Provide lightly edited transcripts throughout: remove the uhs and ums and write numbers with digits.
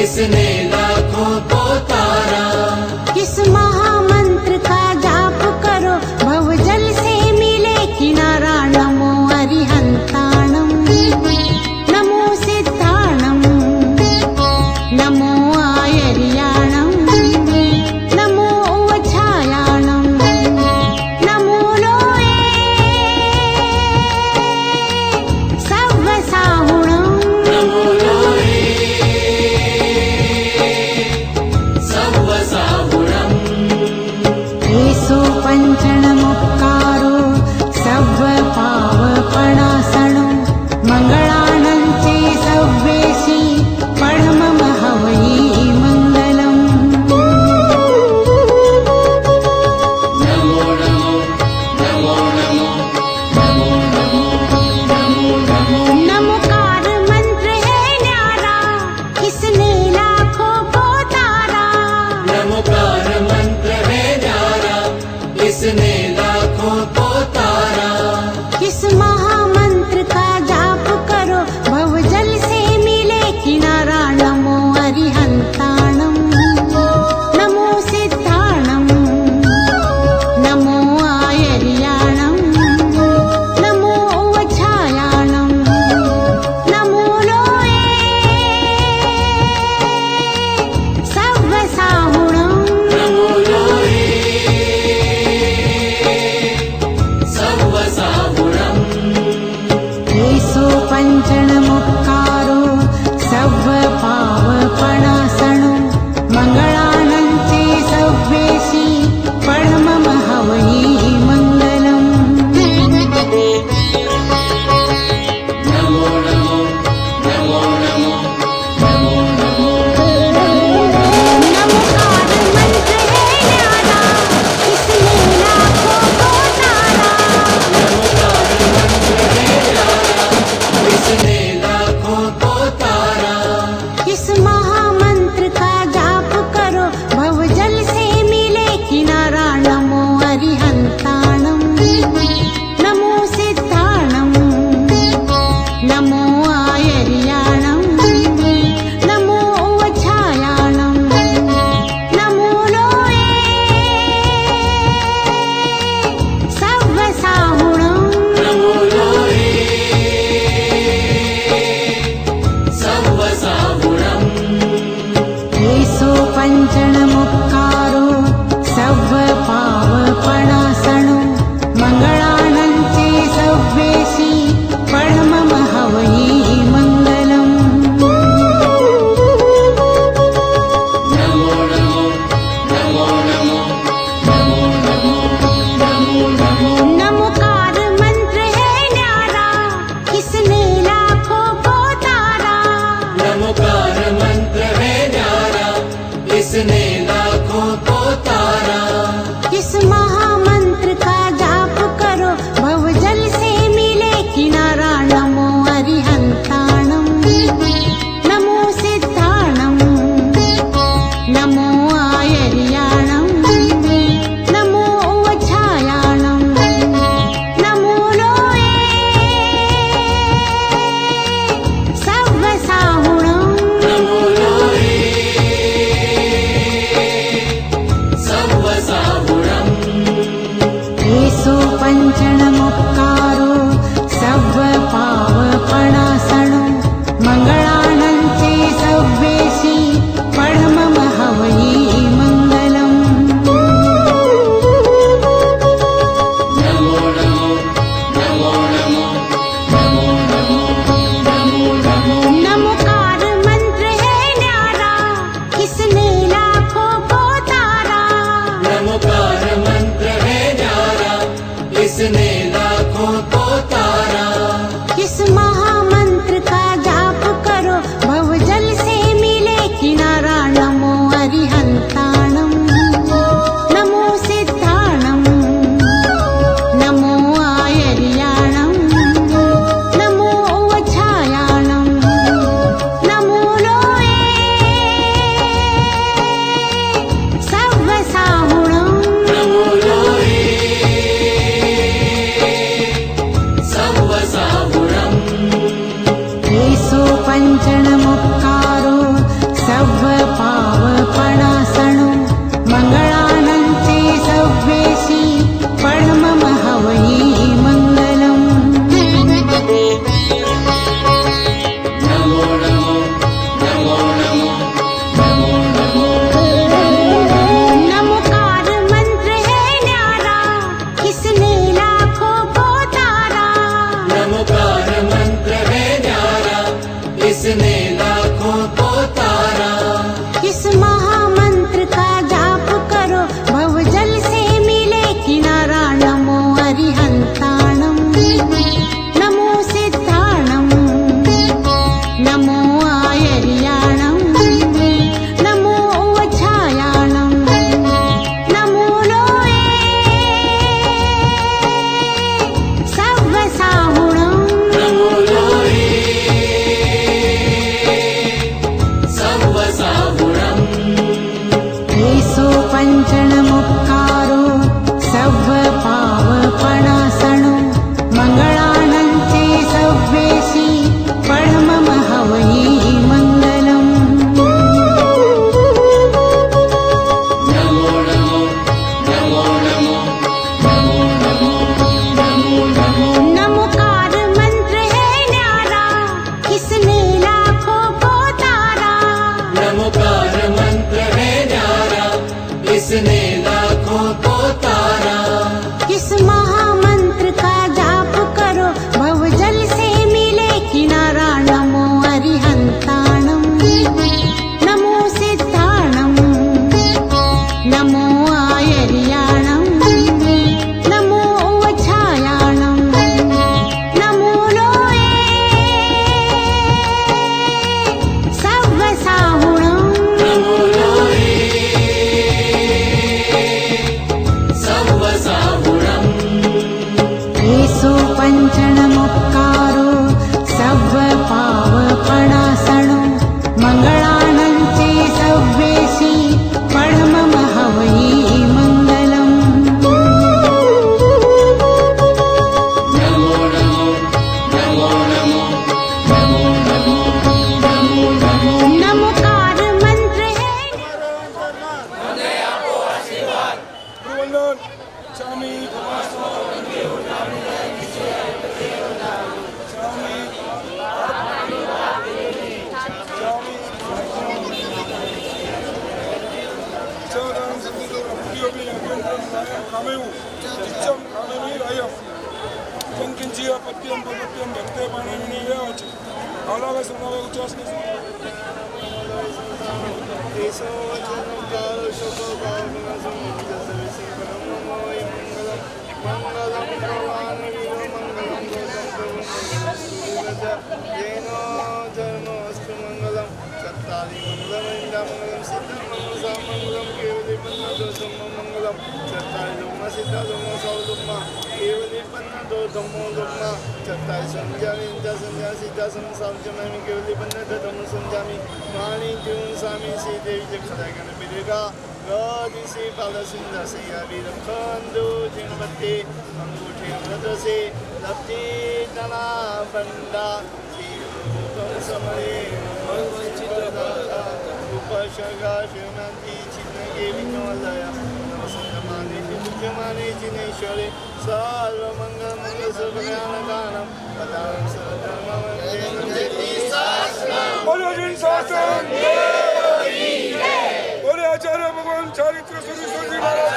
इसने लाखों को तारा। इस महामंत्र का जाप करो, भवजल से मिले किनारा। नमो अरिहंताणं, नमो सिद्धाणं, नमो आयर्याणं, नमो उवछायाणं, नमो लोये सव्वसाहुणं। नमो लोये सव्वसाहुणम्। एषो पञ्चणमुक्कारो सव्वपावपणासनो, मङ्गलानं चे सव्वेशी पढमः वै मङ्गलम्। नमो नमो नमो नमो नमो नमो नमो नमो। नमोकार मंत्र है न्यारा, इसने लाखों को तारा। नमोकार मंत्र है न्यारा, इसने लाखों को तारा। इस महामंत्र का जाप करो, भवजल से मिले किनारा। नमो अरिहंताणं, नमो सिद्धाणं, नमो आयर्याणं, नमो उवछायाणं, नमो लोये सव्वसाहुणं। नमो लोये सव्वसाहुणम्। एषो पञ्चणमुक्कारो सव्वपावपणासनो, मङ्गलानं चे सव्वेशी पढमः वै मङ्गलम्। नमो नमो नमो नमो नमो नमो नमोकार मंत्र है न्यारा, इसने लाखों को तारा। नमोकार मंत्र है न्यारा, इसने लाखों को तारा। इस महामंत्र का जाप करो, भवजल से मिले किनारा। नमो अरिहंताणं, नमो सिद्धाणं, नमो आयर्याणं, नमो उवछायाणं, नमो लोये सव्वसाहुणं। नमो लोये सव्वसाहुणम्। एषो पञ्चणमुक्कारो सव्वपावपणासनो, मङ्गलानं चे सव्वेशी पढमः वै मङ्गलम्। नमो नमो नमो नमो नमो नमो नमो नमो। नमोकार मंत्र है न्यारा, इसने लाखों को तारा। नमोकार मंत्र है न्यारा, इसने लाखों को तारा। इस महामंत्र का जाप करो, भवजल से मिले किनारा। नमो अरिहंताणं, नमो सिद्धाणं, नमो आयर्याणं, नमो उवछायाणं, नमो लोये सव्वसाहुणं। नमो लोये सव्वसाहुणम्। इसने लाखों को तारा। इस महामंत्र का जाप करो भवजल से मिले किनारा। नमो अरिहंताणं नमो सिद्धाणं नमो आयर्याणं नमो वछायाणं नमो लोये सव्वसाहुणं। नमो लोये सव्वसाहुरम्। एषो पञ्चणमुक्कारो सव्वपावपणासनो मङ्गलानन्ते सव्वेशी पणमम हवै मङ्गलम्। नमो नमो नमो नमो नमो नमो नमोकार मंत्र है न्यारा इसने लाखों को तारा। नमोकार मंत्र है न्यारा इसने लाखों को तारा। इस महामंत्र का जाप करो भवजल से मिले किनारा। नमो अरिहंताणं नमो सिद्धाणं नमो आयर्याणं नमो वछायाणं नमो लोये सव्वसाहुणं। नमो लोये सव्वसाहुरम्। एषो पञ्चणमुक्कारो सव्वपावपणासनो मङ्गलानन्ते सव्वेशी पणमम हवै मङ्गलम्। नमो नमो नमो नमो नमो नमो नमो नमो नमोकार मंत्र है न्यारा इसने लाखों को तारा। नमोकार मंत्र है न्यारा इसने लाखों को तारा। इस महामंत्र का जाप करो भवजल से मिले किनारा। नमो अरिहंताणं नमो सिद्धाणं नमो आयर्याणं नमो वछायाणं नमो लोये सव्वसाहुणं। नमो लोये सव्वसाहुरम्। एषो पञ्चणमुक्कारो सव्वपावपणासनो मङ्गलानन्ते सव्वेशी पणमम हवै मङ्गलम्। नमो नमो नमो नमो नमो नमो नमो नमो नमोकार मंत्र है गुरुवंदन स्वामी जैनोस्तु मंगलम चत्तारि मंगलम सिद्धमंगलम सामंगलम केवली पन्नदोषम मंगलम चत्तारि लोमा सिद्धा लोमा सौलोमा केवली पन्नदोषमो लोमा चत्तारि संजामि संजा सिद्धा संसामजमि केवली पन्नदोषम संजामि मानि त्युं सामि श्री देवी जगदागण बिरेगा गादिसी पालसिंदा से अभिरम खंडो जिनपति अंगूठे नदसे लप्ति तना बंदा समरे उपशगा श्रीमंती चिन्नगे विनोलया नमस्कमाने पूज्यमाने जिनेश्वरे सर्वमंगल मंगल सर्वज्ञानदानं पदां सर्वधर्मवन्दे बोलो जिन शासन बोले आचार्य भगवान चारित्र सुरेश्वर जी महाराज।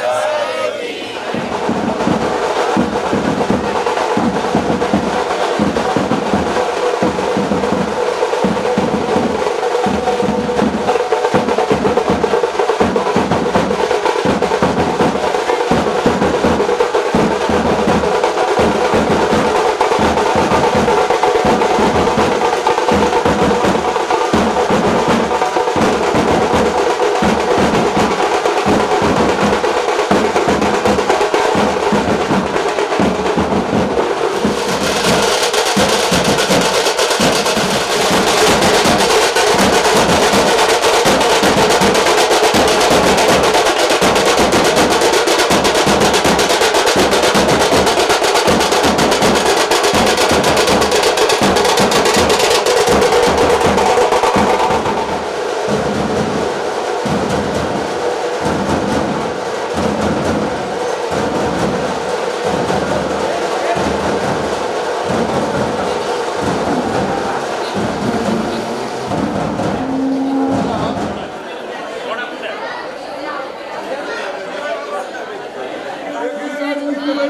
आप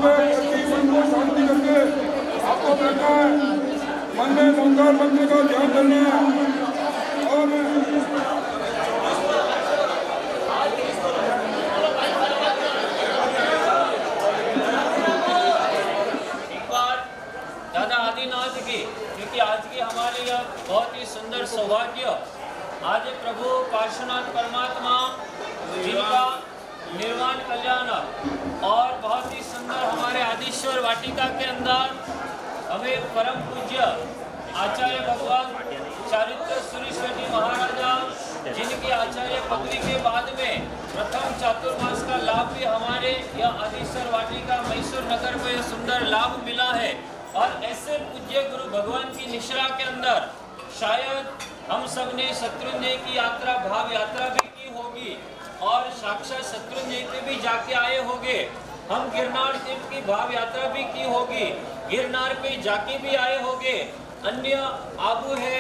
अपनी मन को शांति करके आपको बैठना है, मन में संस्कार मंत्र का ध्यान करना है। और दादा आदिनाथ की, क्योंकि आज की हमारे यह बहुत ही सुंदर सौभाग्य, आज प्रभु पार्श्वनाथ परमात्मा जिनका निर्वाण कल्याण और बहुत ही सुंदर हमारे आदिश्वर वाटिका के अंदर हमें परम पूज्य आचार्य भगवान चारित्र सुरेश्वर जी महाराजा, जिनकी आचार्य पदवी के बाद में प्रथम चातुर्मास का लाभ भी हमारे यह आदिश्वर वाटिका मैसूर नगर में यह सुंदर लाभ मिला है। और ऐसे पूज्य गुरु भगवान की निश्रा के अंदर शायद हम सब ने शत्रुंजय की यात्रा, भाव यात्रा भी की होगी और साक्षात शत्रुंजय के भी जाके आए होंगे। हम गिरनार तीर्थ की भाव यात्रा भी की होगी, गिरनार पे जाके भी आए होंगे। अन्य आबू है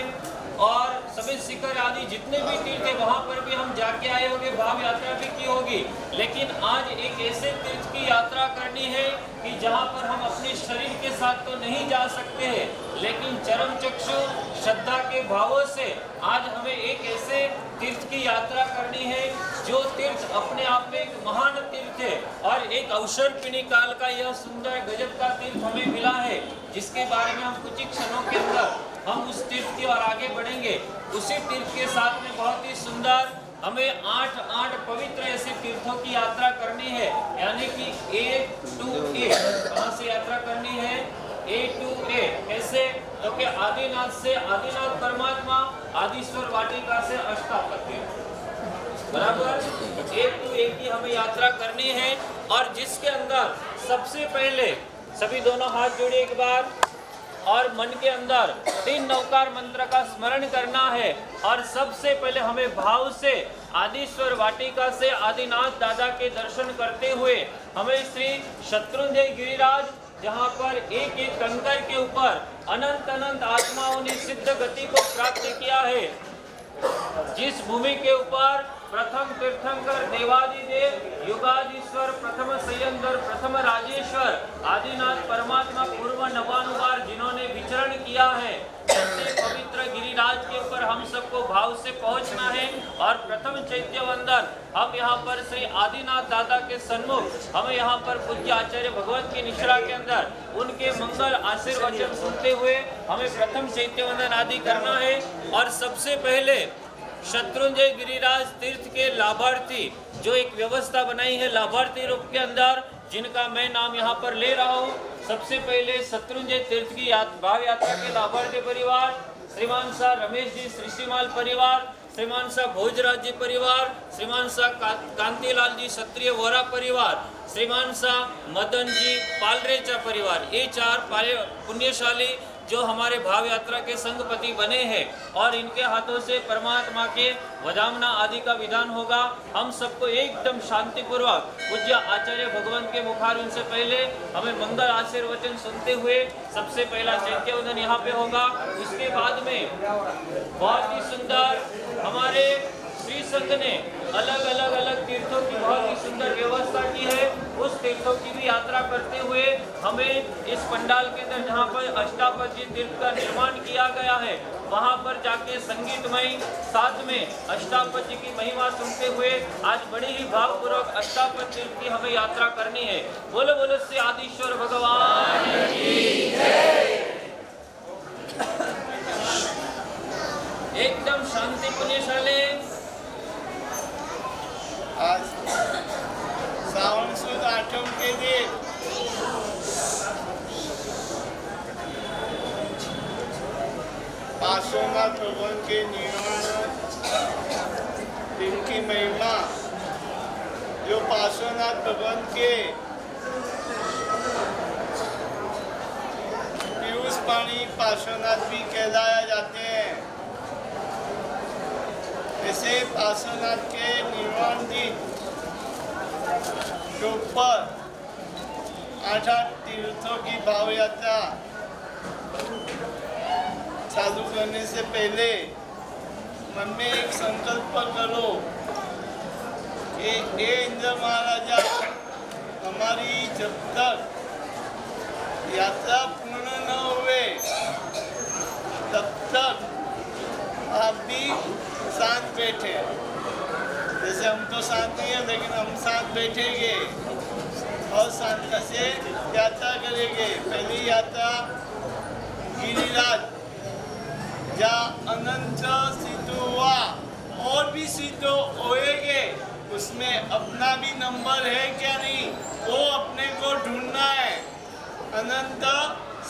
और सभी शिखर आदि जितने भी तीर्थ है वहाँ पर भी हम जाके आए होंगे, भाव यात्रा भी की होगी। लेकिन आज एक ऐसे तीर्थ की यात्रा करनी है कि जहाँ पर हम अपने शरीर के साथ तो नहीं जा सकते हैं, लेकिन चरम चक्षु श्रद्धा के भावों से आज हमें एक ऐसे तीर्थ की यात्रा करनी है जो तीर्थ अपने आप में एक महान तीर्थ है और एक अवसर पिणी काल का यह सुंदर गजब का तीर्थ हमें मिला है, जिसके बारे में हम कुछ ही क्षणों के अंदर हम उस तीर्थ की ओर आगे बढ़ेंगे। उसी तीर्थ के साथ में बहुत ही सुंदर हमें 8 पवित्र ऐसे तीर्थों की यात्रा करनी है, यानी कि A to A। कहाँ से यात्रा करनी है? A to A। कैसे? तो कि आदिनाथ से आदिनाथ परमात्मा, आदिश्वर वाटिका से अष्टापत्य, बराबर A to A की हमें यात्रा करनी है। और जिसके अंदर सबसे पहले सभी दोनों हाथ जोड़े एक बार और मन के अंदर 3 नवकार मंत्र का स्मरण करना है। और सबसे पहले हमें भाव से आदिश्वर वाटिका से आदिनाथ दादा के दर्शन करते हुए हमें श्री शत्रुंजय गिरिराज, जहाँ पर एक एक कंकर के ऊपर अनंत अनंत आत्माओं ने सिद्ध गति को प्राप्त किया है, जिस भूमि के ऊपर प्रथम तीर्थंकर देवादिदेव, युगादीश्वर, प्रथम संयंतर, प्रथम राजेश्वर आदिनाथ परमात्मा पूर्व नवानुवार जिन्होंने विचरण किया है, ऐसे पवित्र गिरिराज के ऊपर हम सबको भाव से पहुंचना है। और प्रथम चैत्य वंदन हम यहाँ पर श्री आदिनाथ दादा के सन्मुख, हमें यहाँ पर पूज्य आचार्य भगवत की निश्रा के अंदर उनके मंगल आशीर्वचन सुनते हुए हमें प्रथम चैत्य वंदन आदि करना है। और सबसे पहले शत्रुंजय गिरिराज तीर्थ के लाभार्थी, जो एक व्यवस्था बनाई है लाभार्थी रूप के अंदर, जिनका मैं नाम यहाँ पर ले रहा हूँ। सबसे पहले शत्रुंजय तीर्थ की भाव यात्रा के लाभार्थी परिवार श्रीमान सा रमेश जी श्रीमाल परिवार, श्रीमान सा भोजराज जी परिवार, श्रीमान सा कांतिलाल जी क्षत्रिय वोरा परिवार, श्रीमान सा मदन जी पालरेचा परिवार, ये 4 पुण्यशाली जो हमारे भाव यात्रा के संघपति बने हैं। और इनके हाथों से परमात्मा के वदामना आदि का विधान होगा। हम सबको एकदम शांतिपूर्वक पूज्य आचार्य भगवान के मुखारविंद से पहले हमें मंगल आशीर्वचन सुनते हुए सबसे पहला चैत्य वंदन यहाँ पे होगा। उसके बाद में बहुत ही सुंदर हमारे श्री संघ ने अलग तीर्थों की बहुत ही सुंदर व्यवस्था की है। उस तीर्थों की भी यात्रा करते हुए हमें इस पंडाल के अंदर जहाँ पर अष्टापदी तीर्थ का निर्माण किया गया है, वहाँ पर जाके संगीतमय साथ में अष्टापदी की महिमा सुनते हुए आज बड़ी ही भावपूर्वक अष्टापद तीर्थ की हमें यात्रा करनी है। बोलो बोलो श्री आदिश्वर भगवान की जय। एकदम शांति पुण्यशाली। आज सावन सुद 8 के दिन पार्श्वनाथ भगवान के निर्वाण दिन की महिमा, जो पार्श्वनाथ भगवान के पीयूष पानी पार्श्वनाथ भी कहलाया जाते हैं, ऐसे पार्श्वनाथ के निर्वाण दिन के ऊपर 8 तीर्थों की भाव यात्रा चालू करने से पहले मन में एक संकल्प करो कि हे इंद्र महाराजा, हमारी जब तक यात्रा पूर्ण न हुए तब तक आप भी शांत बैठे। जैसे हम तो शांत नहीं है, लेकिन हम शांत बैठेंगे और शांति से यात्रा करेंगे। पहली यात्रा गिरिराज, जहाँ अनंत सिद्ध हुआ और भी सिद्ध होएंगे, उसमें अपना भी नंबर है क्या नहीं, वो अपने को ढूंढना है। अनंत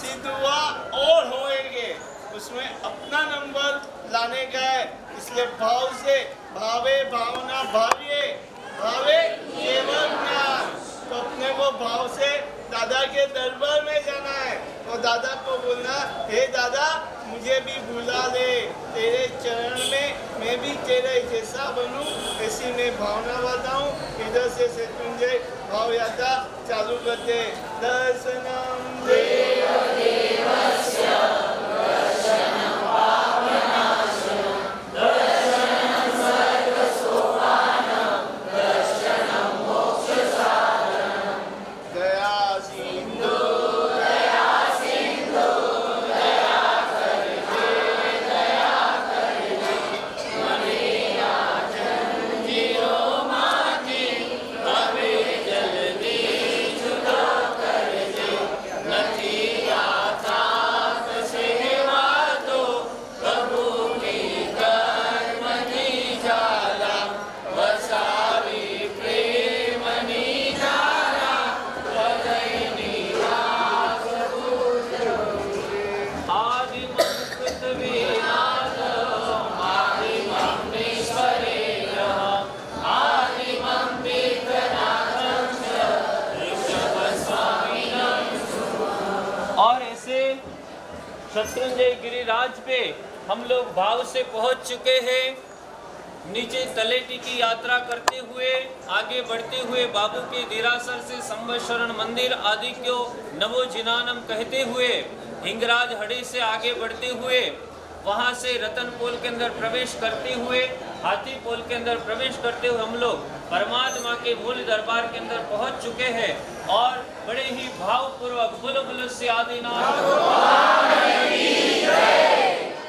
सिद्ध हुआ और होएंगे, उसमें अपना नंबर लाने का है। इसलिए भाव से भावे भावना भाव्ये भावे केवल ज्ञान। तो अपने को भाव से दादा के दरबार में जाना है और दादा को बोलना, हे दादा मुझे भी बुला ले, तेरे चरण में मैं भी तेरे जैसा बनूं, ऐसी मैं भावना बताऊं। इधर से शत्रुंजय भाव यात्रा चालू करते। दर्शनम देव देवस्य दर्शनम पावनाशनम दर्शनम सर्व सोपानम दर्शनम मोक्ष साधनम। दया सिंधु दया सिंधु दया करके मणियाचन जीरो माती भवे जल्दी जुदा कर दे। नथी आता सेवा तो प्रभु की कर्मनी जाला वसावी प्रेम निधारा वदैनी आदिमं पृथ्वीनाथम् आदिमं ईश्वरेयः आदिमं विघ्ननाथं च ऋषभस्वामिनं। और ऐसे शत्रुंजय गिरिराज पे हम लोग भाव से पहुंच चुके हैं। नीचे तलेटी की यात्रा करते हुए आगे बढ़ते हुए बाबू के देरासर से संवत्सरण मंदिर आदि को नमो जिनानम कहते हुए हिंगराज हड़े से आगे बढ़ते हुए वहां से रतन पोल के अंदर प्रवेश करते हुए हाथी पोल के अंदर प्रवेश करते हुए हम लोग परमात्मा के मूल दरबार के अंदर पहुंच चुके हैं। और बड़े ही भावपूर्वक बुल बुल से आदिनाथ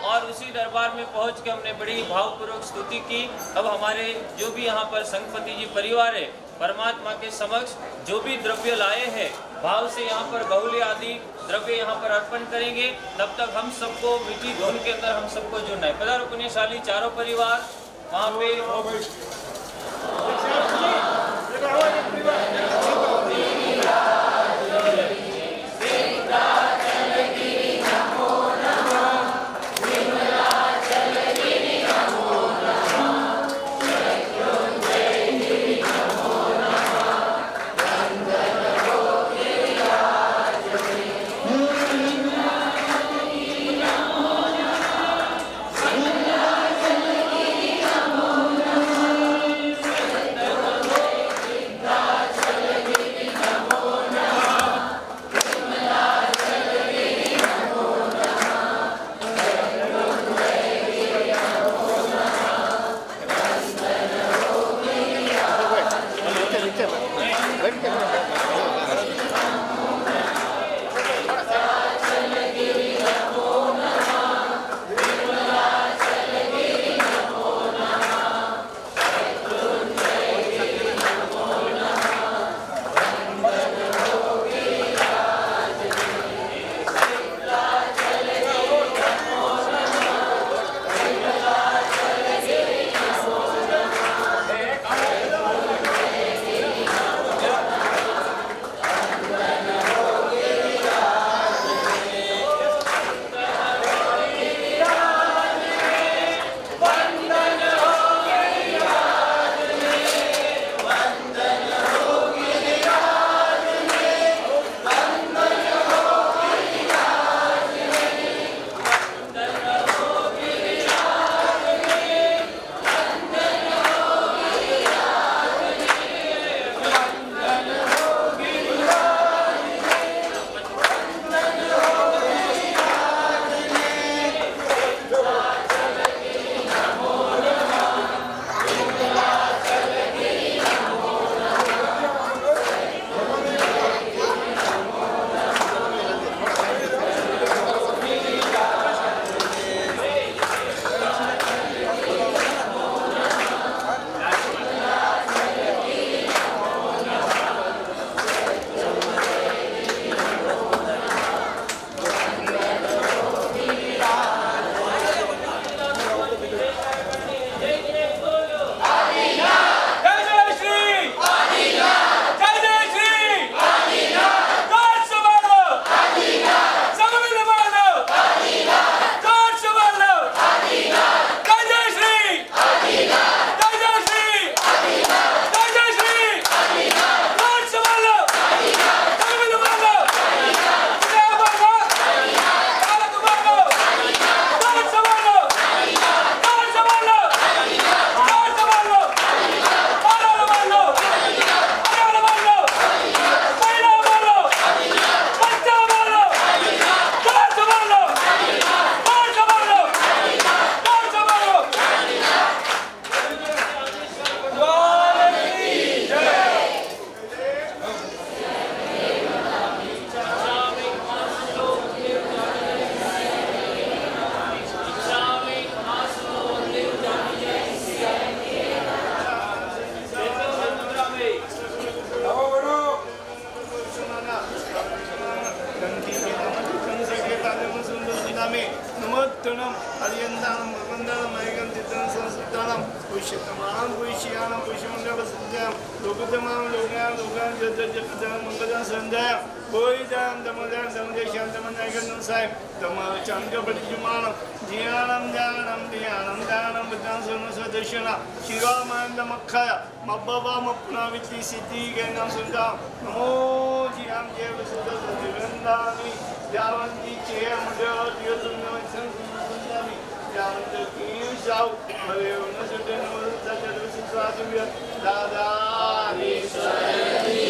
और उसी दरबार में पहुंच के हमने बड़ी भावपूर्वक स्तुति की। अब हमारे जो भी यहाँ पर संगपति जी परिवार है, परमात्मा के समक्ष जो भी द्रव्य लाए हैं भाव से यहाँ पर बहुल्य आदि द्रव्य यहाँ पर अर्पण करेंगे। तब तक हम सबको मीठी धुन के अंदर हम सबको जुड़ना है। पधारो पुण्यशाली चारों परिवार वहाँ पे लोक तमाम लोकां जत मंगल संध्या कोई दाम दमदान समझे शांत मनाय करन साहेब तम चांद प्रतिजुमान जियानम जानम ध्यानम दानम बदान सुन सदर्शना शिवामानंद मखया मब्बवा मपना विति सिद्धि गंगम सुंदा नमो जियाम जेव सुद सुगंधानि जावंती चेय मुद्र दियो सुनो संसुंदानि जावंत की साउ भले उन सुदन सजद सुसादुय दादा ईश्वरी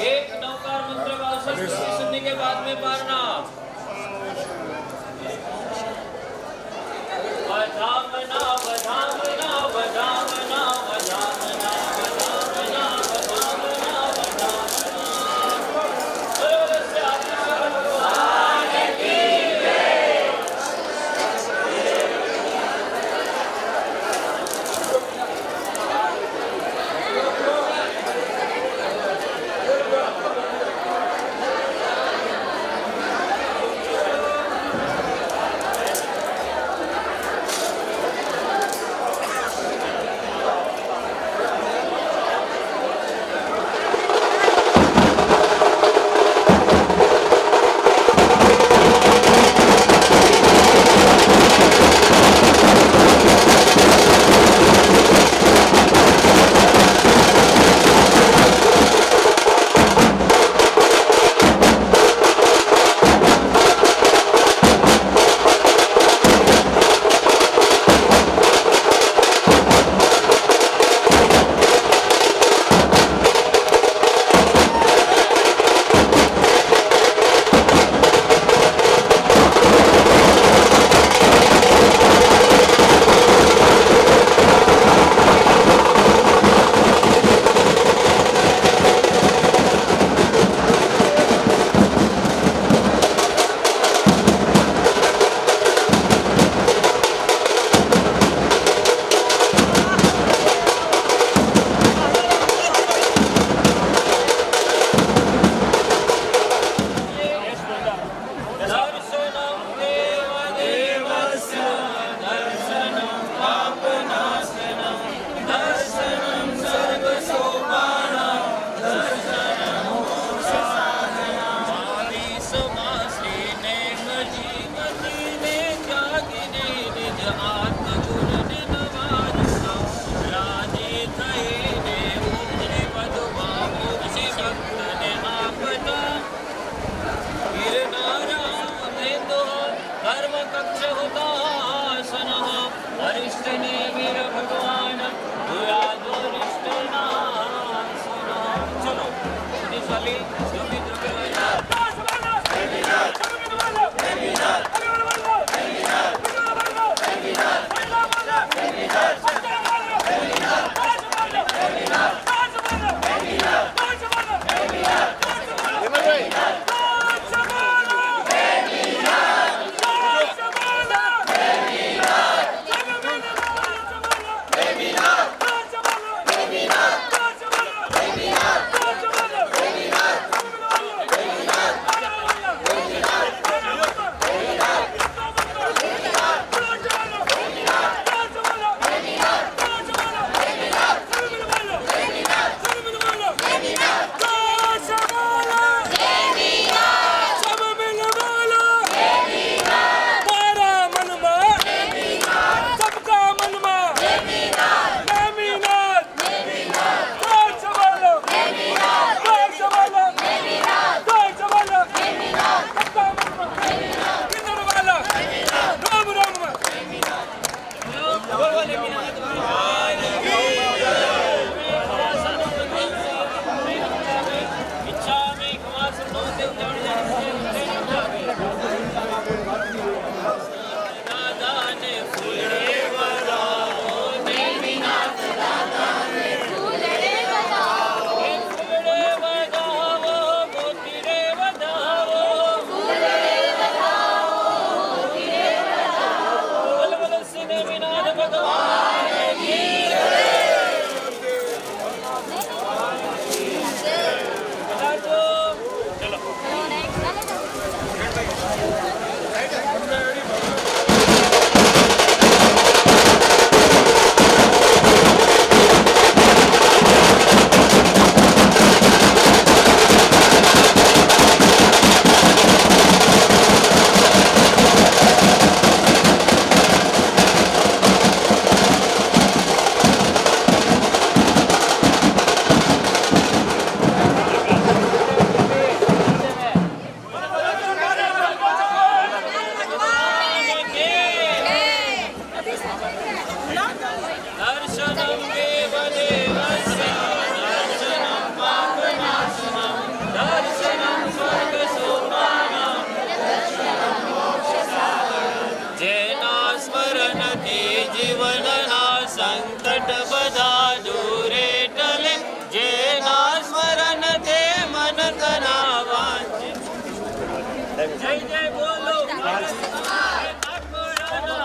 एक नौकार मंत्र का अवसर सुनने के बाद में पारना वधामना वधामना वधामना वधामना वधामना वधामना जय जय बोलो जय जय बोलो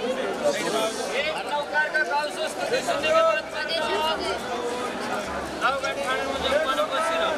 एक नौकर का काल से स्तुति सुनने के बाद नवगढ़ थाने में लोगों को सिरा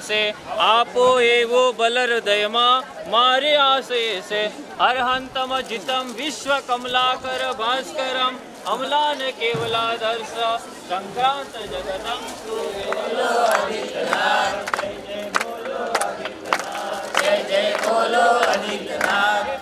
से आपो एवो बलर दयमा मारे आशे से अरहंतम जितम विश्व कमलाकर भास्करम अमलान केवलादर्श संक्रांत जगदम जय जय बोलो आदित्यनाथ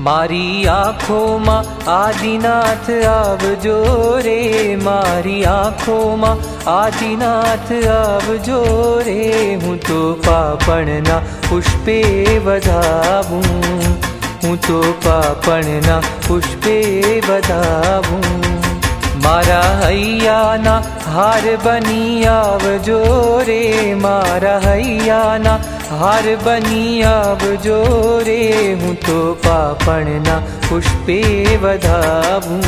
મારી આંખોમાં આદિનાથ આવજો રે, મારી આંખોમાં આદિનાથ આવજો રે, હું તો પાપણના પુષ્પે વધાવું, હું તો પાપણના પુષ્પે વધાવું. મારા હૈયાના હાર બની આવજો રે, મારા હૈયાના હાર બની આવજો રે, હું તો પાપણના પુષ્પે વધાવું,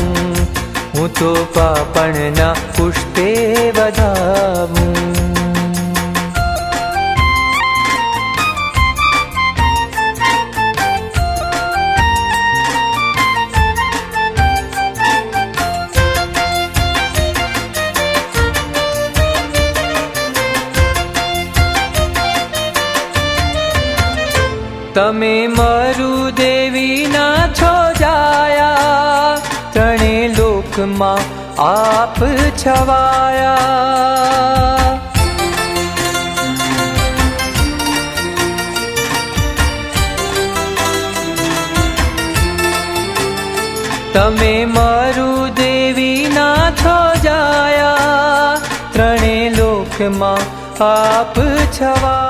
હું તો પાપણના પુષ્પે વધાવું. તમે મારું દેવી ના છો જાયા, ત્રણે લોકમાં આપ છવાયા. તમે મારું દેવી ના છો જાયા, ત્રણે લોકમાં આપ છવાયા.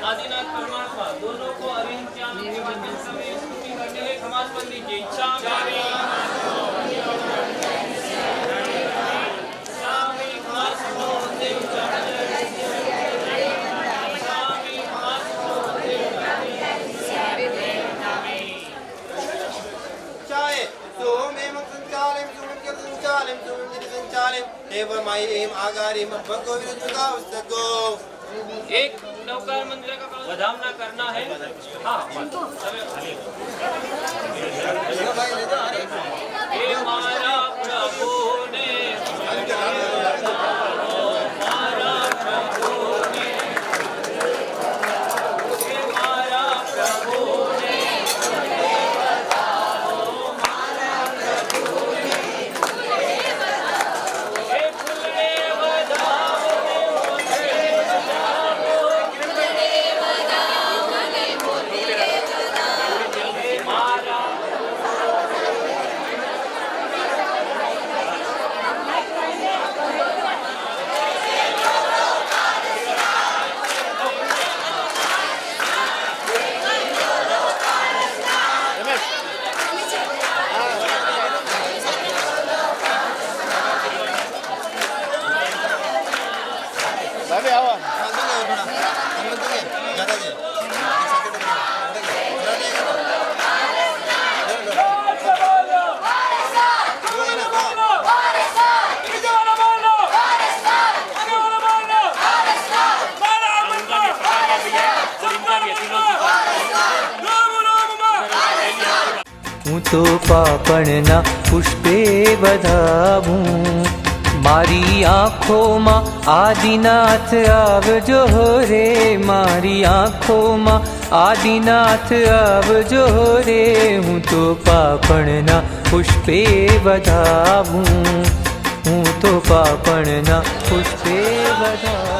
आदिनाथ परमात्मा दोनों को अरविंद के आनंद के माध्यम से स्तुति करते हैं. खमास बंदी की इच्छा एक नवकार मंत्र का वधामना करना है. हाँ हे मारा प्रभु ने હું તો પાપણના પુષ્પે વધાવું, મારી આંખોમાં આદિનાથ આવજો રે, મારી આંખોમાં આદિનાથ આવજો રે, હું તો પાપણના પુષ્પે વધાવું, હું તો પાપણના પુષ્પે વધાવું.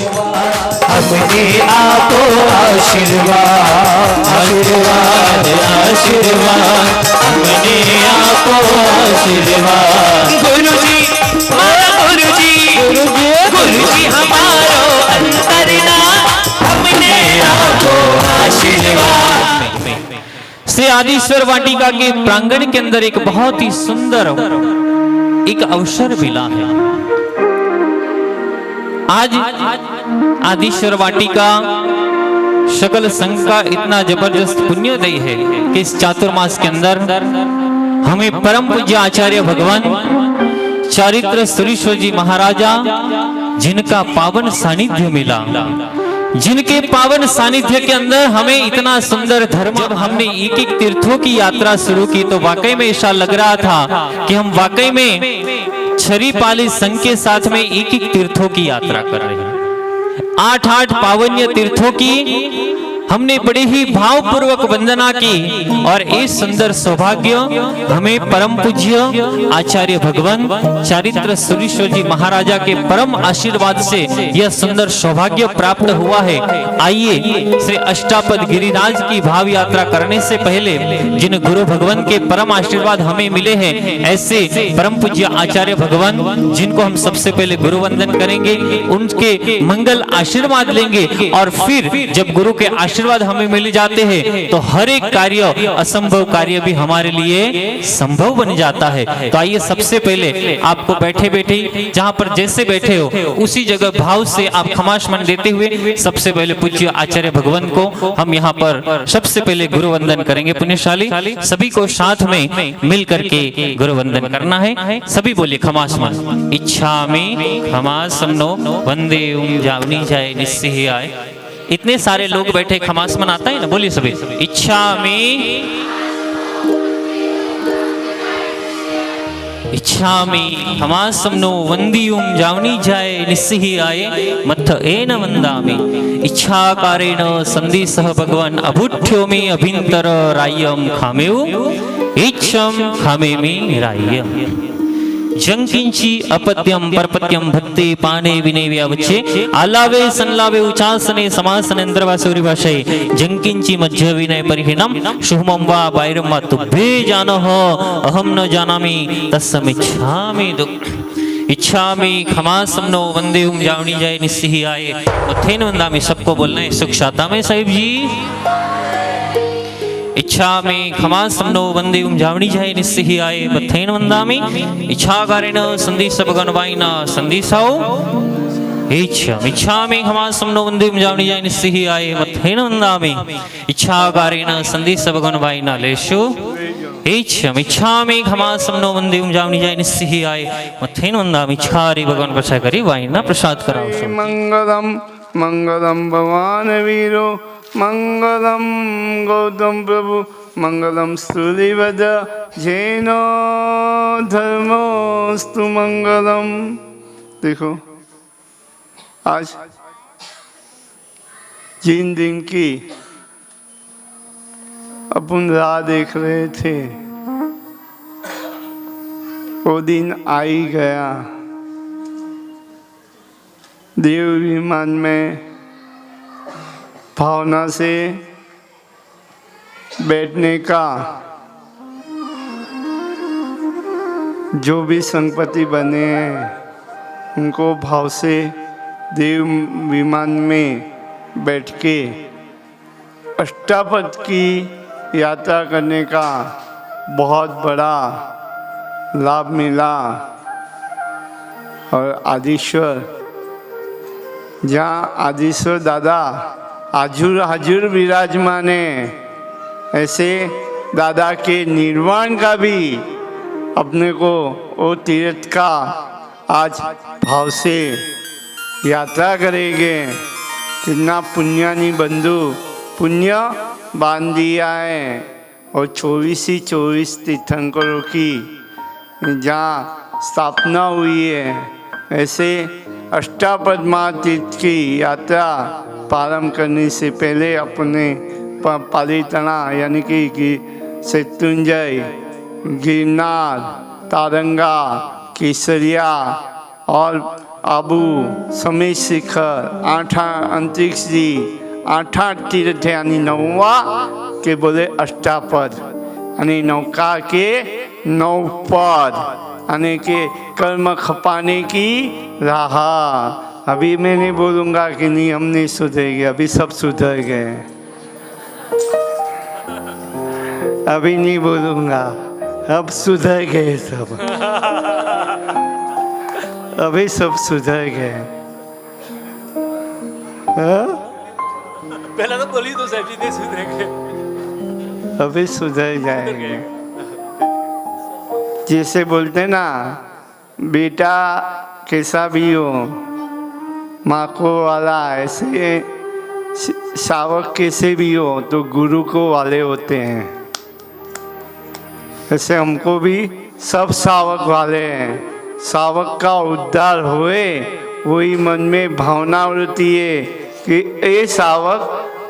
अपने आपो आशीर्वाद आशीर्वाद आशीर्वाद अपने आपो आशीर्वाद गुरु जी हमारो अंतरना अपने आपो आशीर्वाद। श्री आदिश्वर वाटिका के प्रांगण के अंदर एक बहुत ही सुंदर एक अवसर मिला है। आज आदिश्वर वाटिका सकल संघ का इतना जबरदस्त पुण्योदय है कि इस चातुर्मास के अंदर हमें परम पूज्य आचार्य भगवान चारित्र सुरेश्वर जी महाराजा जिनका पावन सानिध्य मिला, जिनके पावन सानिध्य के अंदर हमें इतना सुंदर धर्म, जब हमने एक एक तीर्थों की यात्रा शुरू की तो वाकई में ऐसा लग रहा था कि हम वाकई में छरी पाली संघ के साथ में एक एक तीर्थों की यात्रा कर रहे हैं। 8 पावन्य तीर्थों की हमने बड़े ही भावपूर्वक वंदना की और इस सुंदर सौभाग्य हमें परम पूज्य आचार्य भगवान चारित्र सुरेश्वर जी महाराजा के परम आशीर्वाद से यह सुंदर सौभाग्य प्राप्त हुआ है। आइए श्री अष्टापद गिरिराज की भाव यात्रा करने से पहले जिन गुरु भगवान के परम आशीर्वाद हमें मिले हैं, ऐसे परम पूज्य आचार्य भगवान जिनको हम सबसे पहले गुरु वंदन करेंगे, उनके मंगल आशीर्वाद लेंगे और फिर जब गुरु के आशीर्वाद हमें मिल जाते हैं तो हर एक कार्य, असंभव कार्य भी हमारे लिए संभव बन जाता है। तो आइए सबसे पहले आपको बैठे बैठे जहां पर जैसे बैठे हो उसी जगह भाव से आप खमासमन देते हुए सबसे पहले पूज्य आचार्य भगवान को हम यहाँ पर सबसे पहले गुरु वंदन करेंगे। पुण्यशाली सभी को साथ में मिल करके गुरु वंदन करना है। सभी बोलिए खमासमन। इच्छामि खमासमनो वंदे जावनी जाए निस्सिहि आए। इतने सारे लोग बैठे खमासमन आता है ना, बोलिए सभी। इच्छामि खमासमनो वंदियुम जावनी जाए निस्सिहि आए मत्थ एन वंदामि। इच्छाकारेण संदिसः भगवान अभुठ्योमि अभिंतर राय्यम खामेउ इच्छम खामेमि राय्यम। जंकिंची अपत्यम परपत्यम भक्ति पाने विने व्यावच्छे आलावे संलावे उचासने समासने इंद्रवासुरी भाषे जंकिंची मध्य विनय परिहीनम शुभमं वा बाहिरं वा तुभ्ये जानः अहम न जानामि तस्समिच्छामि इच्छामि खमासमनो वंदे जावनी जाए निस्सिहि आए मथेन वंदामि। सबको बोलना है सुख शाता में साहिब जी। इच्छामि खमासमनो वंदे जावनी जाए निस्सिहि आए मथेन वंदामि। इच्छाकारेण संदिस भगवान वाइना संदिसाओ इच्छामि खमासमनो वंदे जावनी जाए निस्सिहि आए मथेन वंदामि। इच्छाकारेण संदिस भगवान वाइना लेशो इच्छामि खमासमनो वंदे जावनी जाए निस्सिहि आए मथेन वंदामि। इच्छारि भगवान प्रसाद करी वाइना प्रसाद कराओ। मंगलम मंगलम भगवान वीरो मंगलम गौतम प्रभु मंगलम स्तुतिवद जैनो धर्मोस्तु मंगलम। देखो आज जिन दिन की अपन राह देख रहे थे वो दिन आ ही गया। देव विमान में भावना से बैठने का जो भी संपत्ति बने हैं उनको भाव से देव विमान में बैठ के अष्टापद की यात्रा करने का बहुत बड़ा लाभ मिला। और आदिश्वर, जहाँ आदिश्वर दादा हाजुर हाजुर विराजमान है, ऐसे दादा के निर्वाण का भी अपने को वो तीर्थ का आज भाव से यात्रा करेंगे। कितना पुण्यानी बंधु पुण्य बांध दिया है। और 24 तीर्थंकरों की जहाँ स्थापना हुई है, ऐसे अष्टापद तीर्थ की यात्रा प्रारंभ करने से पहले अपने पालितना यानी कि शत्रुंजय, गिरनार, तारंगा, केसरिया और आबू, समेत शिखर, 8 अंतरिक्ष जी, 8 तीर्थ यानी 9वां के बोले अष्टापद यानी नौका के 9 पद यानी के कर्म खपाने की राह। अभी मैं नहीं बोलूँगा कि नहीं हम नहीं सुधरेंगे, अभी सब सुधर गए। अभी नहीं बोलूँगा, अब सुधर गए सब। अभी सब सुधर गए। पहले तो बोली तो साहब जी नहीं सुधरेंगे। अभी सुधर जाएंगे। जैसे बोलते ना, बेटा कैसा भी हो माँ को वाला, ऐसे शावक कैसे भी हो तो गुरु को वाले होते हैं। ऐसे हमको भी सब शावक वाले हैं। शावक का उद्धार होए वही मन में भावना होती है कि ए शावक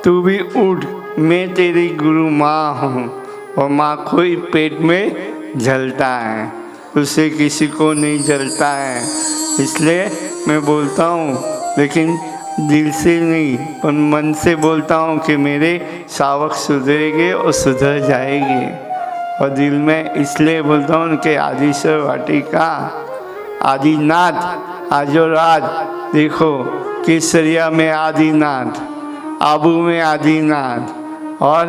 तू भी उठ, मैं तेरी गुरु माँ हूँ। और माँ को ही पेट में जलता है, उसे किसी को नहीं जलता है। इसलिए मैं बोलता हूँ, लेकिन दिल से नहीं पर मन से बोलता हूँ कि मेरे शावक सुधरेंगे और सुधर जाएंगे। और दिल में इसलिए बोलता हूँ कि आदिश्वर वाटिका आदिनाथ आजो रात, देखो केसरिया में आदिनाथ, आबू में आदिनाथ और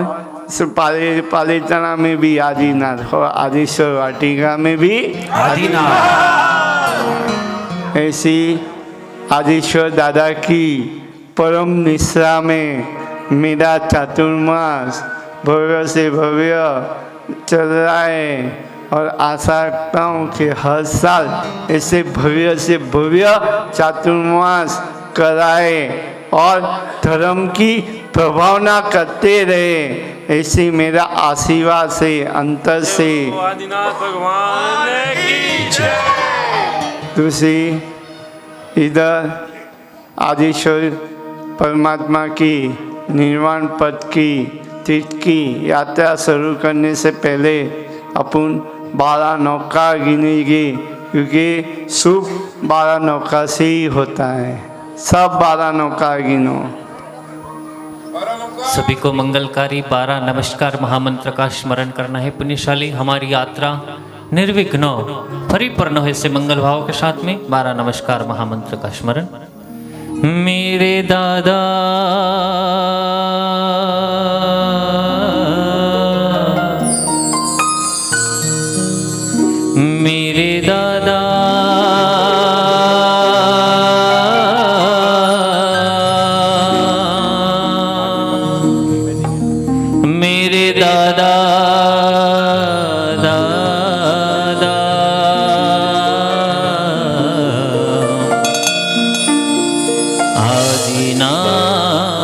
पालीताना में भी आदिनाथ और आदिश्वर वाटिका में भी आदिनाथ। ऐसी आदिश्वर दादा की परम निष्ठा में मेरा चातुर्मास भव्य से भव्य चल रहा है। और आशा रखता हूँ कि हर साल ऐसे भव्य से भव्य चातुर्मास कराए और धर्म की प्रभावना करते रहे। ऐसे मेरा आशीर्वाद से अंतर से आदिनाथ भगवान की जय। दूसरी इधर आदिश्वर परमात्मा की निर्वाण पद की तीर्थ की यात्रा शुरू करने से पहले अपन 12 नौका गिनेंगे, क्योंकि शुभ 12 नौका से ही होता है। सब 12 नौका गिनो। सभी को मंगलकारी 12 नमस्कार महामंत्र का स्मरण करना है। पुण्यशाली हमारी यात्रा निर्विघ्न परिपूर्ण हो ऐसे मंगल भाव के साथ में 12 नमस्कार महामंत्र का स्मरण। मेरे दादा मेरे दादा मेरे दादा दादा आदिनाथ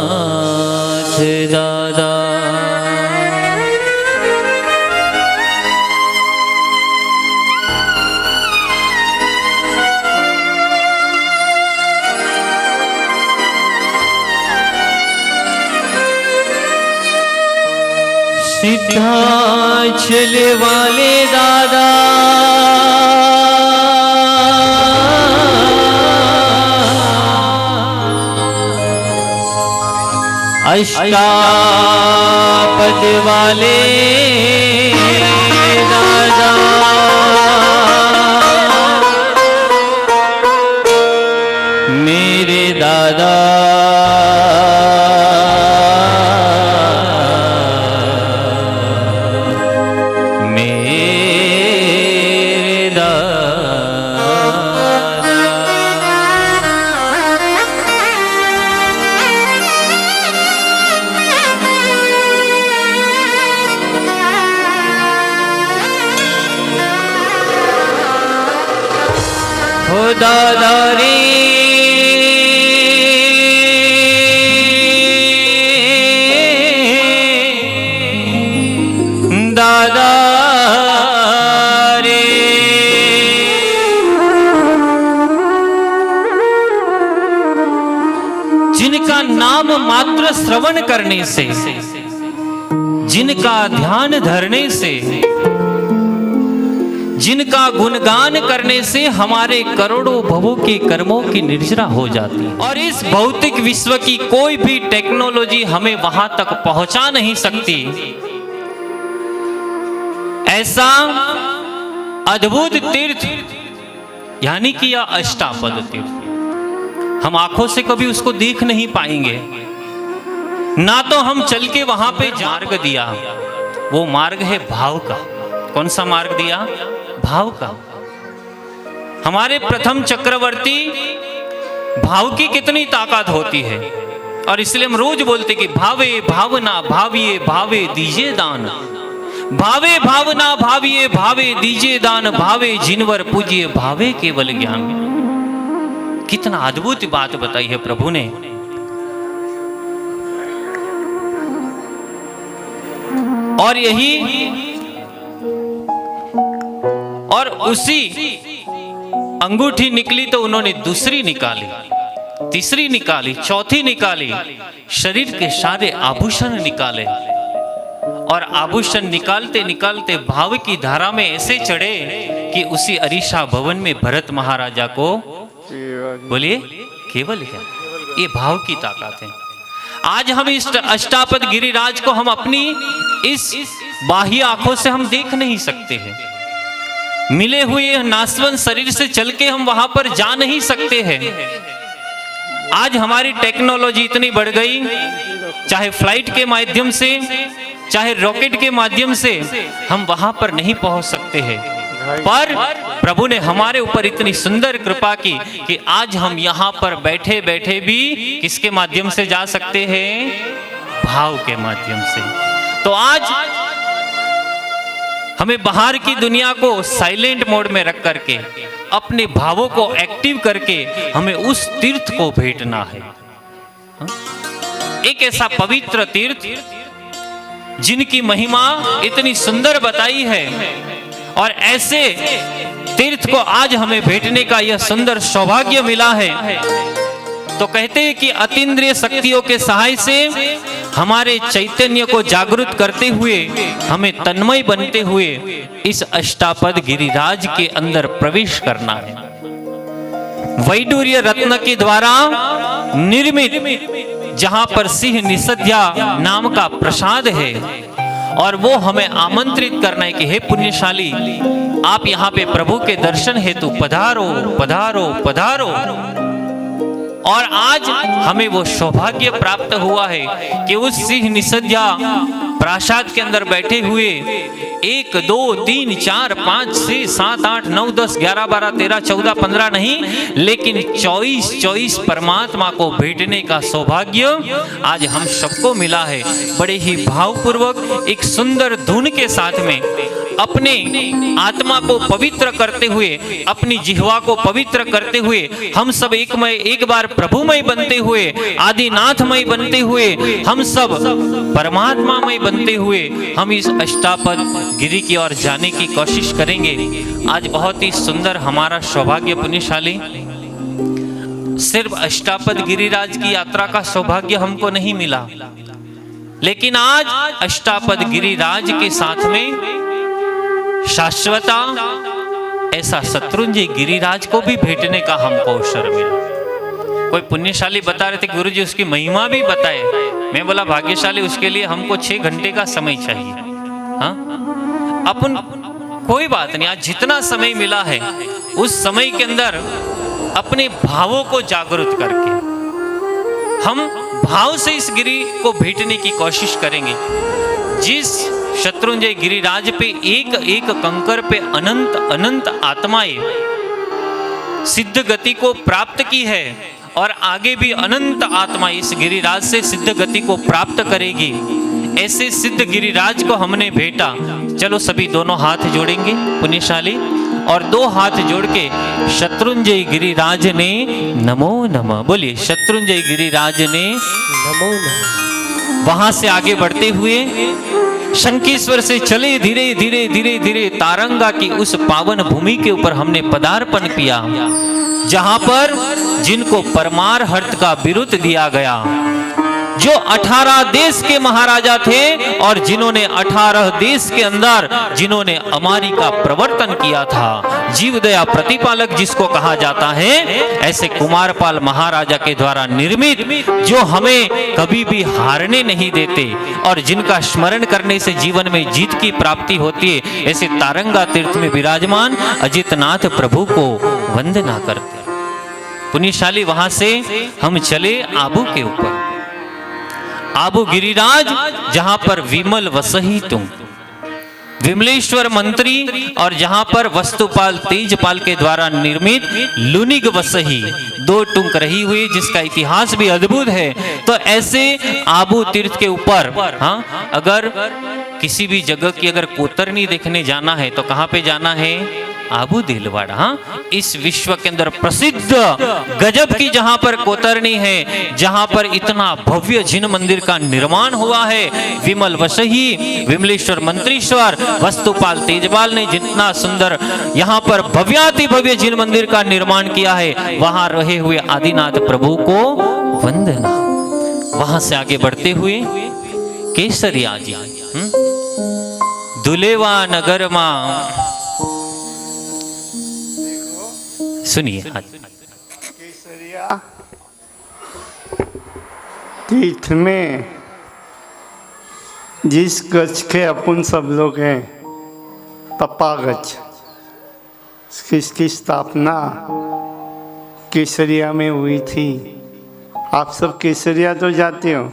दादा। सिद्धांचल वाले दादा अष्टापद वाले दादा मेरे दादा दादा रे दादा रे जिनका नाम मात्र श्रवण करने से, जिनका ध्यान धरने से, जिनका गुणगान करने से हमारे करोड़ों भवों के कर्मों की निर्जरा हो जाती है। और इस भौतिक विश्व की कोई भी टेक्नोलॉजी हमें वहां तक पहुंचा नहीं सकती। ऐसा अद्भुत तीर्थ यानी कि यह अष्टापद तीर्थ हम आंखों से कभी उसको देख नहीं पाएंगे, ना तो हम चल के वहां पे मार्ग दिया। वो मार्ग है भाव का। कौन सा मार्ग दिया? भाव का। हमारे प्रथम चक्रवर्ती भाव की कितनी ताकत होती है, और इसलिए हम रोज बोलते कि भावे भावना भाविये भावे दीजिए दान। भावे भावना भाविये भावे दीजिए दान, भावे जिनवर पूजिए भावे केवल ज्ञान। कितना अद्भुत बात बताई है प्रभु ने। और यही और उसी अंगूठी निकली तो उन्होंने दूसरी निकाली, तीसरी निकाली, चौथी निकाली, शरीर के सारे आभूषण निकाले और आभूषण निकालते निकालते भाव की धारा में ऐसे चढ़े कि उसी अरीसा भवन में भरत महाराजा को बोलिए केवल क्या, ये भाव की ताकत है। आज हम इस अष्टापद गिरिराज को हम अपनी इस बाह्य आंखों से हम देख नहीं सकते हैं, मिले हुए नासवन शरीर से चल के हम वहां पर जा नहीं सकते हैं। आज हमारी टेक्नोलॉजी इतनी बढ़ गई, चाहे फ्लाइट के माध्यम से चाहे रॉकेट के माध्यम से हम वहां पर नहीं पहुंच सकते हैं, पर प्रभु ने हमारे ऊपर इतनी सुंदर कृपा की कि आज हम यहाँ पर बैठे बैठे भी किसके माध्यम से जा सकते हैं, भाव के माध्यम से। तो आज हमें बाहर की दुनिया को साइलेंट मोड में रख करके अपने भावों को एक्टिव करके हमें उस तीर्थ को भेंटना है। एक ऐसा पवित्र तीर्थ जिनकी महिमा इतनी सुंदर बताई है और ऐसे तीर्थ को आज हमें भेंटने का यह सुंदर सौभाग्य मिला है। तो कहते हैं कि अतीन्द्रिय शक्तियों के सहाय से हमारे चैतन्य को जागृत करते हुए हमें तन्मय बनते हुए इस अष्टापद गिरिराज के अंदर प्रवेश करना है। वैडूर्य रत्न के द्वारा निर्मित जहां पर सिंह निषद्या नाम का प्रसाद है और वो हमें आमंत्रित करना है कि हे पुण्यशाली, आप यहाँ पे प्रभु के दर्शन हेतु पधारो पधारो पधारो। और आज हमें वो सौभाग्य प्राप्त हुआ है कि उस सिंह निषद्या प्रासाद के अंदर बैठे हुए 1 2 3 4 5 6 7 8 9 10 11 12 13 14 15 नहीं, लेकिन 24 परमात्मा को भेंटने का सौभाग्य आज हम सबको मिला है। बड़े ही भावपूर्वक एक सुंदर धुन के साथ में अपने आत्मा को पवित्र करते हुए, अपनी जिह्वा को पवित्र करते हुए हम सब एक बार प्रभुमय बनते हुए, आदिनाथमय बनते हुए, हम सब परमात्मामय बनते हुए हम इस अष्टापद गिरि की ओर जाने की कोशिश करेंगे। आज बहुत ही सुंदर हमारा सौभाग्य पुण्यशाली, सिर्फ अष्टापद गिरिराज की यात्रा का सौभाग्य हमको नहीं मिला, लेकिन आज अष्टापद गिरिराज के साथ में शाश्वता ऐसा शत्रुंजय गिरिराज को भी भेंटने का हमको अवसर मिला। कोई पुण्यशाली बता रहे थे गुरुजी उसकी महिमा भी बताए, मैं बोला भाग्यशाली उसके लिए हमको 6 घंटे का समय चाहिए। हाँ अपन कोई बात नहीं, आज जितना समय मिला है उस समय के अंदर अपने भावों को जागृत करके हम भाव से इस गिरि को भेंटने की कोशिश करेंगे। जिस शत्रुंजय गिरिराज पे एक एक कंकर पे अनंत अनंत आत्माएं सिद्ध गति को प्राप्त की है और आगे भी अनंत आत्मा इस गिरिराज से सिद्ध गति को प्राप्त करेगी, ऐसे सिद्ध गिरिराज को हमने भेंटा। चलो सभी दोनों हाथ जोड़ेंगे पुण्यशाली और 2 हाथ जोड़ के शत्रुंजय गिरिराज ने नमो नमः बोलिए। शत्रुंजय गिरिराज ने नमो नमः। वहां से आगे बढ़ते हुए शंकेश्वर से चले धीरे धीरे धीरे धीरे तारंगा की उस पावन भूमि के ऊपर हमने पदार्पण किया, जहां पर जिनको परमार हर्त का बिरुद दिया गया, जो 18 देश के महाराजा थे और जिन्होंने 18 देश के अंदर जिन्होंने अमारी का प्रवर्तन किया था, जीवदया प्रतिपालक जिसको कहा जाता है, ऐसे कुमारपाल महाराजा के द्वारा निर्मित जो हमें कभी भी हारने नहीं देते और जिनका स्मरण करने से जीवन में जीत की प्राप्ति होती है, ऐसे तारंगा तीर्थ में विराजमान अजितनाथ प्रभु को वंदना करते। पुण्यशाली वहां से हम चले आबू के ऊपर, आबू गिरिराज जहां पर विमल वसही तुम, विमलेश्वर मंत्री और जहां पर वस्तुपाल तेजपाल के द्वारा निर्मित लुनिग वसही 2 टुंक रही हुई, जिसका इतिहास भी अद्भुत है। तो ऐसे आबू तीर्थ के ऊपर हाँ अगर किसी भी जगह की अगर कोतरनी देखने जाना है तो कहाँ पे जाना है? आबू देलवाड़ा। हाँ, इस विश्व के अंदर प्रसिद्ध गजब की जहां पर कोतरनी है, जहां पर इतना भव्य जिन मंदिर का निर्माण हुआ है, विमल वसही, विमलेश्वर मंत्रीश्वर, वस्तुपाल तेजपाल ने जितना सुंदर यहां पर भव्याति भव्य जिन मंदिर का निर्माण किया है, वहां रहे हुए आदिनाथ प्रभु को वंदना। वहां से आगे बढ़ते हुए केसरिया जी, दुलेवा नगर मा, सुनिए। केसरिया तीर्थ में जिस गज के अपन सब लोग हैं, तपा गज, इसकी स्थापना केसरिया में हुई थी। आप सब केसरिया तो जाते हो,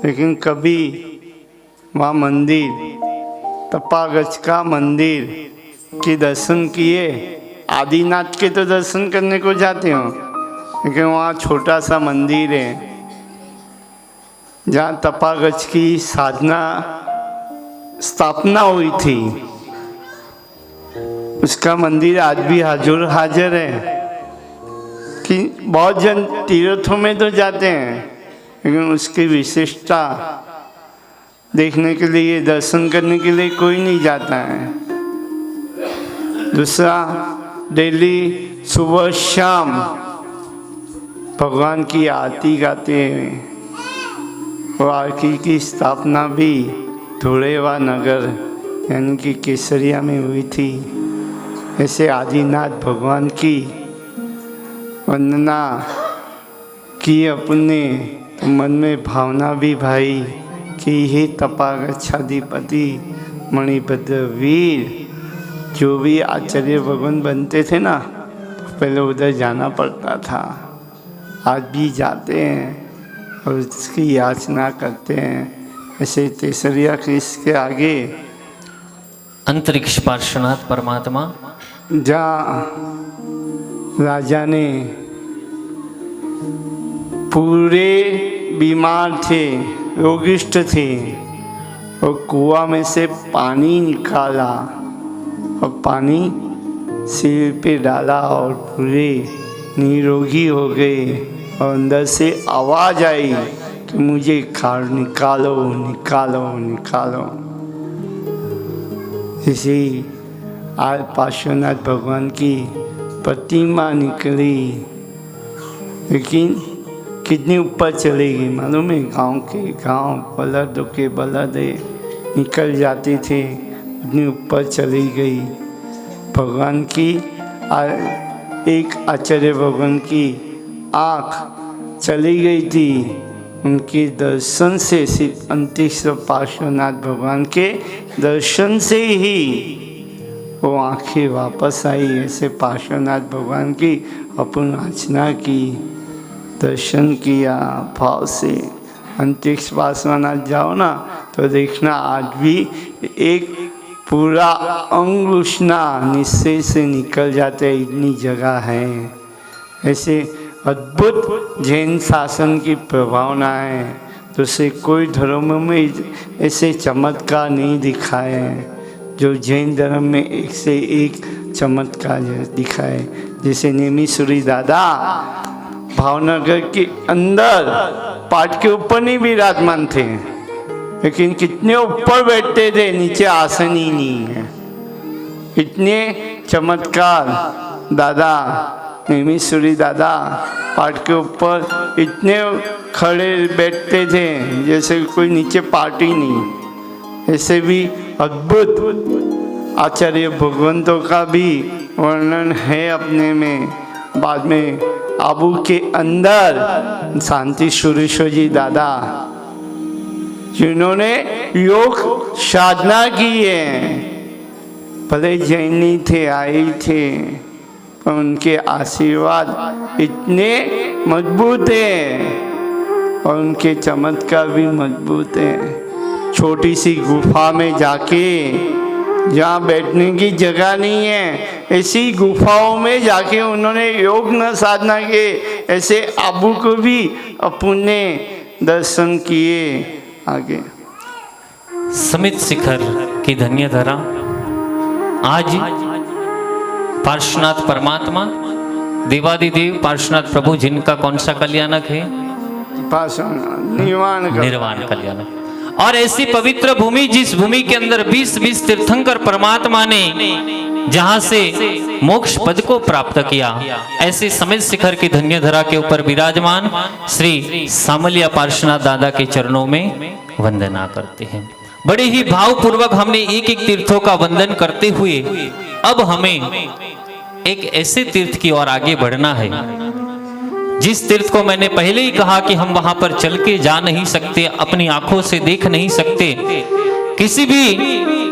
लेकिन कभी वहाँ मंदिर, तपा गज का मंदिर के दर्शन किए? आदिनाथ के तो दर्शन करने को जाते हो, लेकिन वहाँ छोटा सा मंदिर है जहाँ तपा गज की साधना स्थापना हुई थी। उसका मंदिर आज भी हाजिर है कि बहुत जन तीर्थों में तो जाते हैं, लेकिन उसकी विशेषता देखने के लिए, दर्शन करने के लिए कोई नहीं जाता है। दूसरा, डेली सुबह शाम भगवान की आरती गाते हैं। और आरती की स्थापना भी धुलेवा नगर यानी कि केसरिया में हुई थी। ऐसे आदिनाथ भगवान की वंदना की अपने तो मन में भावना भी भाई कि हे तपागच्छाधिपति मणिभद्र वीर, जो भी आचार्य भगवान बनते थे ना, तो पहले उधर जाना पड़ता था। आज भी जाते हैं और उसकी याचना करते हैं। ऐसे केसरिया के इसके आगे अंतरिक्ष पार्श्वनाथ परमात्मा, जहाँ राजा ने पूरे बीमार थे, रोगिष्ठ थे, और कुआं में से पानी निकाला और पानी सिर पे डाला और पूरे निरोगी हो गए। और अंदर से आवाज़ आई कि मुझे खाड़ निकालो निकालो निकालो। इसी आज पार्श्वनाथ भगवान की प्रतिमा निकली, लेकिन कितनी ऊपर चलेगी मालूम है? गांव के गांव, बलदों के बलद निकल जाते थे, इतनी ऊपर चली गई। भगवान की एक आचार्य भगवान की आँख चली गई थी। उनके दर्शन से, सिर्फ अंतरिक्ष पार्श्वनाथ भगवान के दर्शन से ही वो आँखें वापस आई। ऐसे पार्श्वनाथ भगवान की अपन अर्चना की, दर्शन किया भाव से। अंतरिक्ष पार्श्वनाथ जाओ ना तो देखना आज भी एक पूरा अंगुष्ठा निश्चय से निकल जाते, इतनी जगह है। ऐसे अद्भुत जैन शासन की प्रभावना है, दूसरे कोई धर्म में ऐसे चमत्कार नहीं दिखाए हैं जो जैन धर्म में एक से एक चमत्कार दिखाए। जैसे नेमीश्वरी दादा भावनगर के अंदर पाट के ऊपर नहीं विराजमान थे, लेकिन कितने ऊपर बैठते थे, नीचे आसन ही नहीं है। इतने चमत्कार दादा नेमीश्वरी दादा पाट के ऊपर इतने खड़े बैठते थे जैसे कोई नीचे पार्टी नहीं। ऐसे भी अद्भुत आचार्य भगवंतों का भी वर्णन है अपने में। बाद में आबू के अंदर शांति सुरेश्वर जी दादा, जिन्होंने योग साधना की है, भले जैन नहीं थे, आए थे, पर उनके आशीर्वाद इतने मजबूत हैं और उनके चमत्कार भी मजबूत हैं। छोटी सी गुफा में जाके, जहाँ बैठने की जगह नहीं है, ऐसी गुफाओं में जाके उन्होंने योग न साधना किए। ऐसे आबू को भी अपन ने दर्शन किए। आगे समित शिखर की धन्य धरा। आज पार्श्वनाथ परमात्मा देवादिदेव पार्श्वनाथ प्रभु जिनका कौन सा कल्याणक है? निर्वाण कल्याणक। और ऐसी पवित्र भूमि, जिस भूमि के अंदर 20-20 तीर्थंकर परमात्मा ने जहां से मोक्ष पद को प्राप्त किया, ऐसे समित शिखर की धन्य धरा के ऊपर विराजमान श्री सामलिया पार्श्वनाथ दादा के चरणों में वंदना करते हैं। बड़े ही भावपूर्वक हमने एक एक तीर्थों का वंदन करते हुए अब हमें एक ऐसे तीर्थ की ओर आगे बढ़ना है जिस तीर्थ को मैंने पहले ही कहा कि हम वहां पर चल के जा नहीं सकते, अपनी आंखों से देख नहीं सकते, किसी भी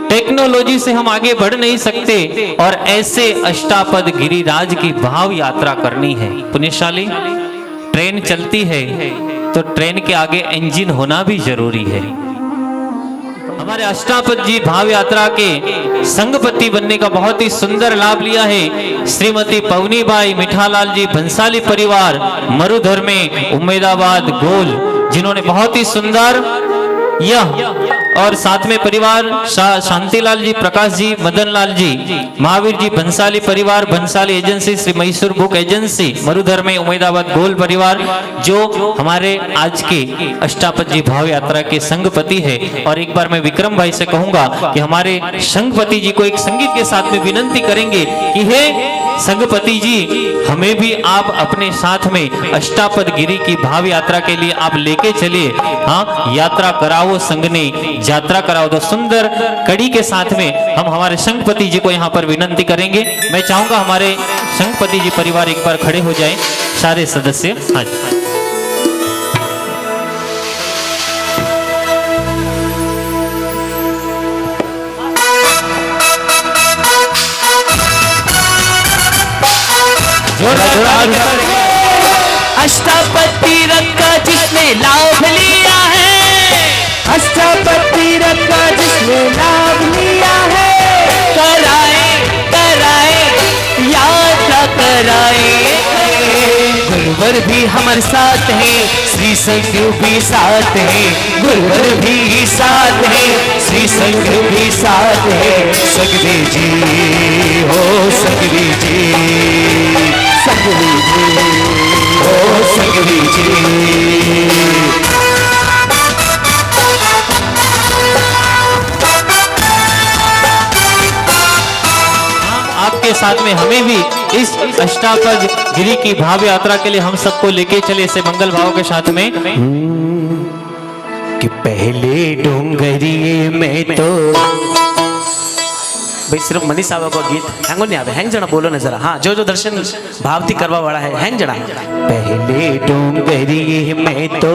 टेक्नोलॉजी से हम आगे बढ़ नहीं सकते, और ऐसे अष्टापद गिरिराज की भाव यात्रा करनी है। पुण्यशाली ट्रेन चलती है तो ट्रेन के आगे इंजन होना भी जरूरी है। हमारे अष्टापद जी भाव यात्रा के संगपति बनने का बहुत ही सुंदर लाभ लिया है। श्रीमती पवनी बाई मिठालाल जी भंसाली परिवार मरुधर में उम्मेदाबाद गोल, जिन्होंने बहुत ही सुंदर यह, और साथ में परिवार शांतिलाल जी, प्रकाश जी, मदन लाल जी, महावीर जी भंसाली परिवार, Bhansali agency, Shri Mysore book agency Marudhar में उम्मेदाबाद गोल परिवार, जो हमारे आज के अष्टापद जी भाव यात्रा के संगपति है। और एक बार मैं विक्रम भाई से कहूंगा कि हमारे संगपति जी को एक संगीत के साथ में विनंती करेंगे कि हे संगपति जी, हमें भी आप अपने साथ में अष्टापद गिरी की भाव यात्रा के लिए आप लेके चलिए। हाँ, यात्रा कराओ, संग ने यात्रा कराओ। तो सुंदर कड़ी के साथ में हम हमारे संगपति जी को यहाँ पर विनंती करेंगे। मैं चाहूंगा हमारे संगपति जी परिवार एक बार खड़े हो जाएं, सारे सदस्य। हाँ अष्टापति रथ का जिसने लाभ लिया है, अष्टापति रथ का जिसने लाभ लिया है, कराए कराए यात्रा कराए। गुरुवर भी हमारे साथ है, श्री संघ भी साथ है, गुरुवर भी साथ है, श्री संघ भी साथ है। सगवी जी हो सगवी जी, सगवी जी हो सगवी जी। आपके साथ में हमें भी इस अष्टापद गिरी की भाव यात्रा के लिए हम सबको लेके चले इसे मंगल भाव के साथ में। कि पहले डोंगरिए में तो भाई सिर्फ मनीष साहब का गीत हैंग नहीं आवे, हैंग जना बोलो ना जरा। हाँ, जो जो दर्शन भावती करवा वाला है हैंग जना। पहले डोंगरिए में तो,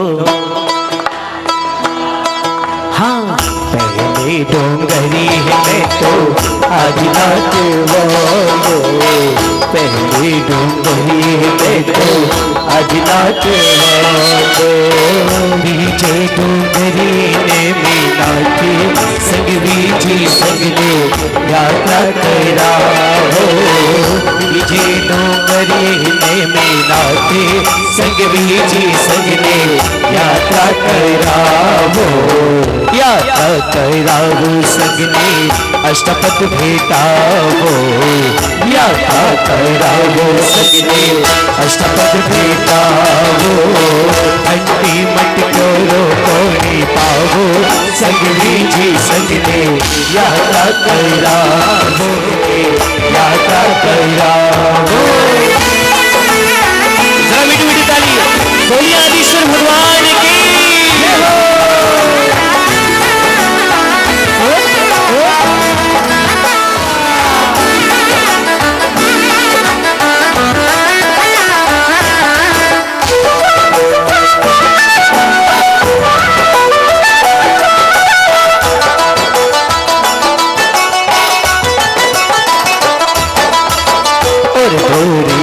हाँ पहले डोंगरिए में तो आज रात वो, पहले डोंगरिए में तो आज रात वो, नीचे डोंगरी ने मिला के संगवी जी संग ने यात्रा करा हो। नीचे डोंगरी ने मिला के संगवी जी संग ने यात्रा करा हो। यात्रा करा हो संग ने अष्टपद भेटा हो, यात्रा करा हो संग ने अष्टपद भेटा हो। अंटी मट करो कोनी पावो, संगवी जी संग ने यात्रा करा हो, यात्रा करा हो। जरा मीठी मीठी ताली बोलिए आदिश्वर भगवान की।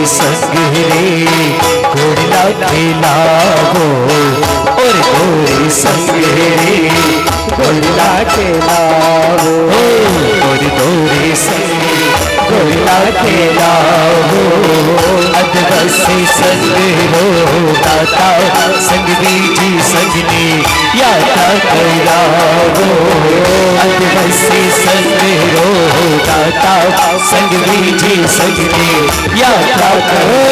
संग रे घोड़ला खेला हो, और गोरे संग रे घोड़ला खेला हो, और गोरे संग घोड़ला खेला हो। अदबस संग हो दाता संगवी जी संग ने यात्रा करा हो, बसे सतरो दाता संग लीजिए सजने यात्रा करो।